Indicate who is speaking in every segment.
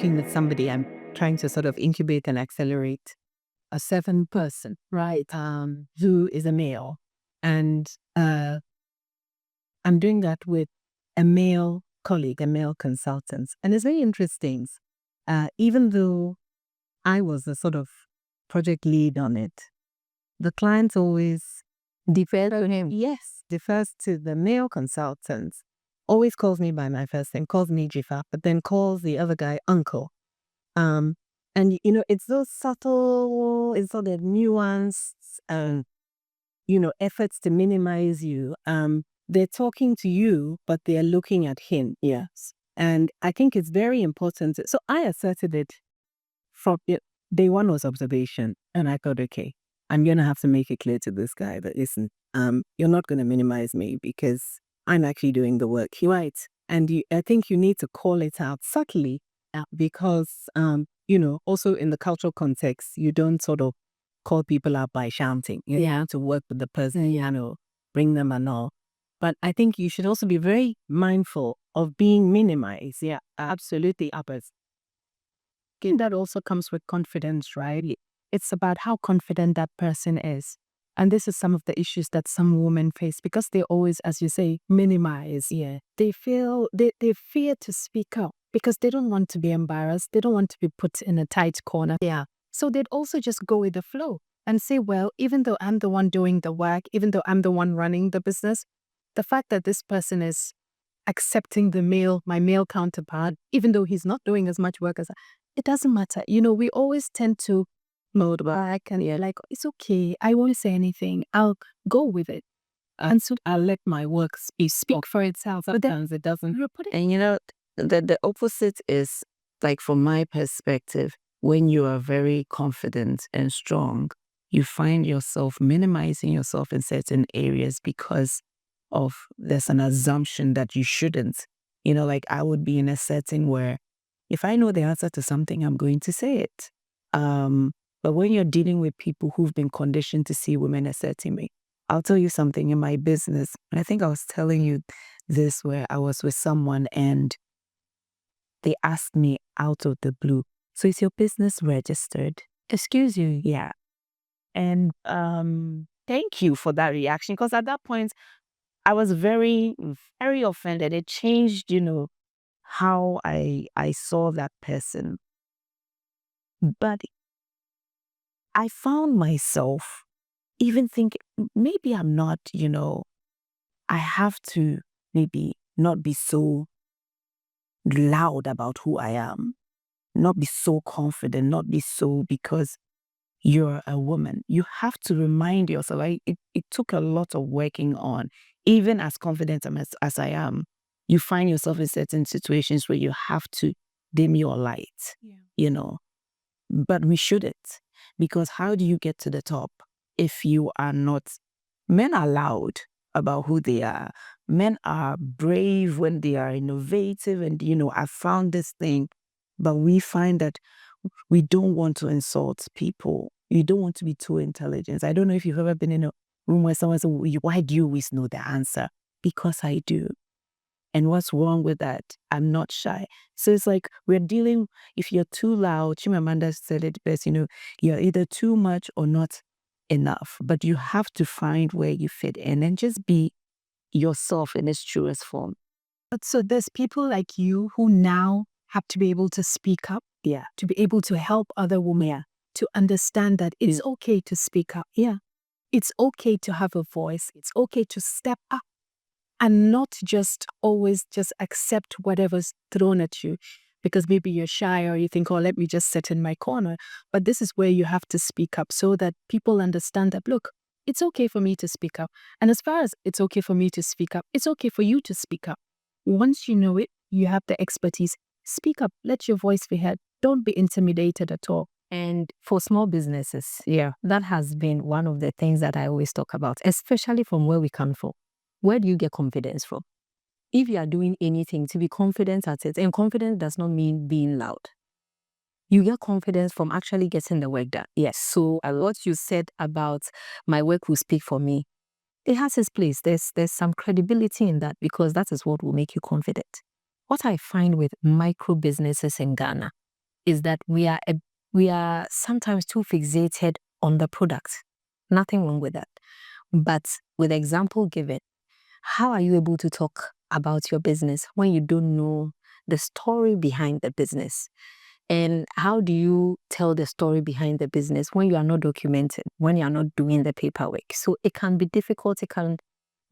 Speaker 1: working with somebody. I'm trying to sort of incubate and accelerate a 7-person, right? Who is a male. And I'm doing that with a male colleague, a male consultant. And it's very interesting. Even though I was the sort of project lead on it, the client always
Speaker 2: Defer to him.
Speaker 1: defers to the male consultant, always calls me by my first name, calls me Dzifa, but then calls the other guy uncle. And it's those subtle, it's sort of nuanced, efforts to minimize you. They're talking to you, but they're looking at him.
Speaker 2: Yes.
Speaker 1: And I think it's very important. So I asserted it from day one was observation. And I thought, okay, I'm going to have to make it clear to this guy that, listen, you're not going to minimize me because I'm actually doing the work. He might. And I think you need to call it out subtly because, also in the cultural context, you don't sort of call people out by shouting. You have to work with the person, bring them and all. But I think you should also be very mindful of being minimized. Yeah, absolutely.
Speaker 3: That also comes with confidence, right? It's about how confident that person is. And this is some of the issues that some women face because they always, as you say, minimize.
Speaker 1: Yeah.
Speaker 3: They feel, they fear to speak up because they don't want to be embarrassed. They don't want to be put in a tight corner.
Speaker 1: Yeah.
Speaker 3: So they'd also just go with the flow and say, well, even though I'm the one doing the work, even though I'm the one running the business, the fact that this person is accepting my male counterpart, even though he's not doing as much work as it doesn't matter. We always tend to mode back and like, it's okay. I won't say anything. I'll go with it.
Speaker 1: And so I'll let my work speak for itself. Sometimes it doesn't.
Speaker 2: And the opposite is, like, from my perspective, when you are very confident and strong, you find yourself minimizing yourself in certain areas because there's an assumption that you shouldn't. Like I would be in a setting where if I know the answer to something, I'm going to say it. But when you're dealing with people who've been conditioned to see women a certain way, I'll tell you something in my business. I think I was telling you this where I was with someone and they asked me out of the blue, so is your business registered?
Speaker 1: Excuse you.
Speaker 2: Yeah. And thank you for that reaction, because at that point I was very, very offended. It changed, how I saw that person. But I found myself even thinking, maybe I'm not, I have to maybe not be so loud about who I am, not be so confident, not be so, because you're a woman. You have to remind yourself, it took a lot of working on, even as confident as I am, you find yourself in certain situations where you have to dim your light, But we shouldn't, because how do you get to the top if you are not? Men are loud about who they are. Men are brave when they are innovative and, I found this thing, but we find that we don't want to insult people. You don't want to be too intelligent. I don't know if you've ever been in a room where someone says, why do you always know the answer? Because I do. And what's wrong with that? I'm not shy. So it's like we're dealing, if you're too loud, Chimamanda said it best, you're either too much or not enough. But you have to find where you fit in and just be yourself in its truest form.
Speaker 3: But so there's people like you who now have to be able to speak up, to be able to help other women to understand that it's okay to speak up.
Speaker 2: Yeah.
Speaker 3: It's okay to have a voice. It's okay to step up and not just always just accept whatever's thrown at you because maybe you're shy or you think, oh, let me just sit in my corner. But this is where you have to speak up so that people understand that, look, it's okay for me to speak up. And as far as it's okay for me to speak up, it's okay for you to speak up. Once you know it, you have the expertise, speak up, let your voice be heard. Don't be intimidated at all.
Speaker 1: And for small businesses, that has been one of the things that I always talk about, especially from where we come from. Where do you get confidence from? If you are doing anything, to be confident at it, and confidence does not mean being loud. You get confidence from actually getting the work done. Yes. So what you said about my work will speak for me, it has its place. There's some credibility in that because that is what will make you confident. What I find with micro businesses in Ghana,
Speaker 3: is that we are sometimes too fixated on the product. Nothing wrong with that. But with example given, how are you able to talk about your business when you don't know the story behind the business? And how do you tell the story behind the business when you are not documented, when you are not doing the paperwork? So it can be difficult, it can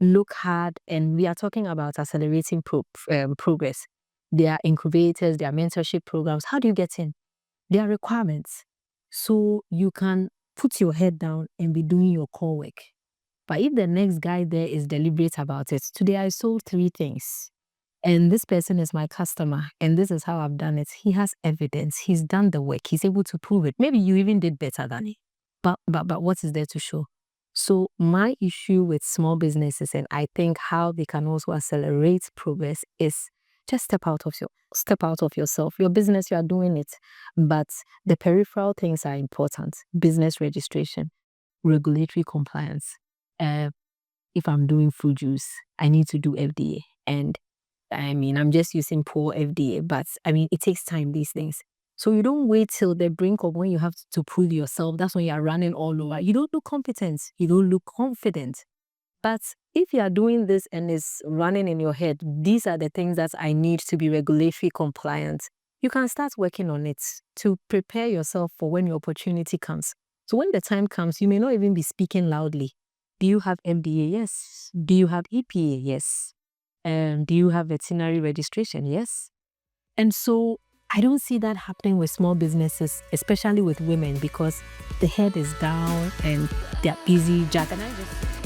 Speaker 3: look hard, and we are talking about accelerating progress. There are incubators, there are mentorship programs. How do you get in? There are requirements. So you can put your head down and be doing your core work. But if the next guy there is deliberate about it, today I sold 3 things. And this person is my customer, and this is how I've done it. He has evidence. He's done the work. He's able to prove it. Maybe you even did better than it. But what is there to show? So my issue with small businesses, and I think how they can also accelerate progress, is just step out of yourself. Your business, you are doing it, but the peripheral things are important. Business registration, regulatory compliance. If I'm doing fruit juice, I need to do FDA, and I mean, I'm just using poor FDA, but I mean, it takes time, these things. So you don't wait till the brink of when you have to prove yourself. That's when you are running all over. You don't look competent. You don't look confident. But if you are doing this and it's running in your head, these are the things that I need to be regulatory compliant. You can start working on it to prepare yourself for when your opportunity comes. So when the time comes, you may not even be speaking loudly. Do you have FDA? Yes. Do you have EPA? Yes. Do you have veterinary registration? Yes. And so I don't see that happening with small businesses, especially with women, because the head is down and they're busy. Jack and I just